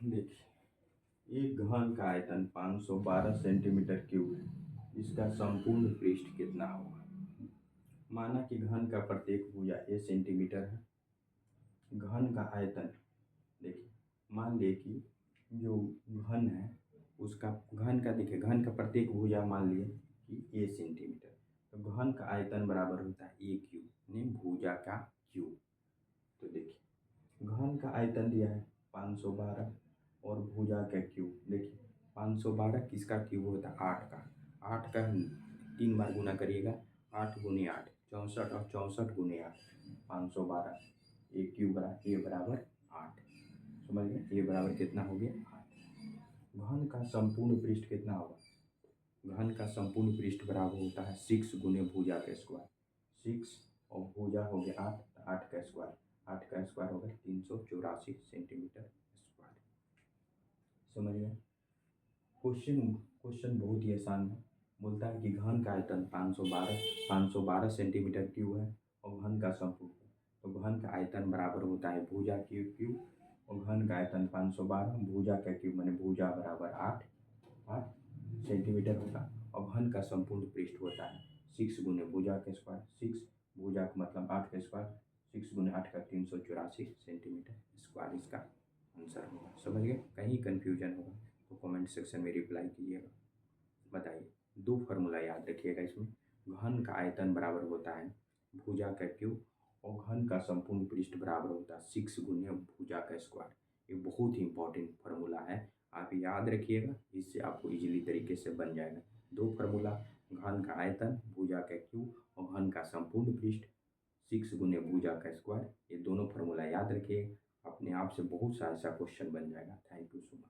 देखिए, एक घन का आयतन 512 सेंटीमीटर क्यूब है। इसका संपूर्ण पृष्ठ कितना होगा? माना कि घन का प्रत्येक भुजा ए सेंटीमीटर है। घन का आयतन, देखिए, मान लिए कि जो घन है उसका घन का, देखिए, घन का प्रत्येक भुजा मान लिए कि ए सेंटीमीटर, तो घन का आयतन बराबर होता है ए क्यूब, यानी भुजा का क्यूब। तो देखिए, घन का आयतन दिया है 512 और भुजा का क्यूब, देखिए 512 किसका क्यूब होता है? 8 का। 8 का 3 बार गुना करिएगा, 8 गुने 8 64, और 64 गुने 8 512। ए क्यूब बराबर ए बराबर 8। समझ गए? ए बराबर कितना हो गया? 8। घन का संपूर्ण पृष्ठ कितना होगा? घन का संपूर्ण पृष्ठ बराबर होता है 6 गुने भुजा का स्क्वायर। 6 और भुजा हो गया 8, तो 8 का स्क्वायर, 8 का स्क्वायर हो गया 384 सेंटीमीटर स्क्वायर। समझ गए? क्वेश्चन क्वेश्चन बहुत ही आसान है। बोलता है कि घन का आयतन 512 सेंटीमीटर क्यूब है और घन का संपूर्ण, तो घन का आयतन बराबर होता है भुजा क्यूब क्यूब, और घन का आयतन 512 भुजा का क्यूब मैंने भुजा बराबर 8 8 सेंटीमीटर होगा, और घन का संपूर्ण पृष्ठ होता है 6 गुने भुजा का स्क्वायर। 6 भुजा का मतलब 8 का स्क्वायर, 6 गुने 8 का 384 सेंटीमीटर स्क्वायर इसका आंसर होगा। समझ गए? कहीं कन्फ्यूजन होगा तो कमेंट सेक्शन में रिप्लाई कीजिएगा, बताइए। दो फार्मूला याद रखिएगा इसमें। घन का आयतन बराबर होता है भुजा का क्यूब, और घन का संपूर्ण पृष्ठ बराबर होता है 6 गुने भुजा का स्क्वायर। ये बहुत ही इंपॉर्टेंट फार्मूला है, आप याद रखिएगा, इससे आपको इजीली तरीके से बन जाएगा। दो फार्मूला, घन का आयतन भुजा का क्यूब और घन का संपूर्ण पृष्ठ 6 गुने भुजा का स्क्वायर, ये दोनों फार्मूला याद रखिए, अपने आप से बहुत सा ऐसा क्वेश्चन बन जाएगा। Thank you so much.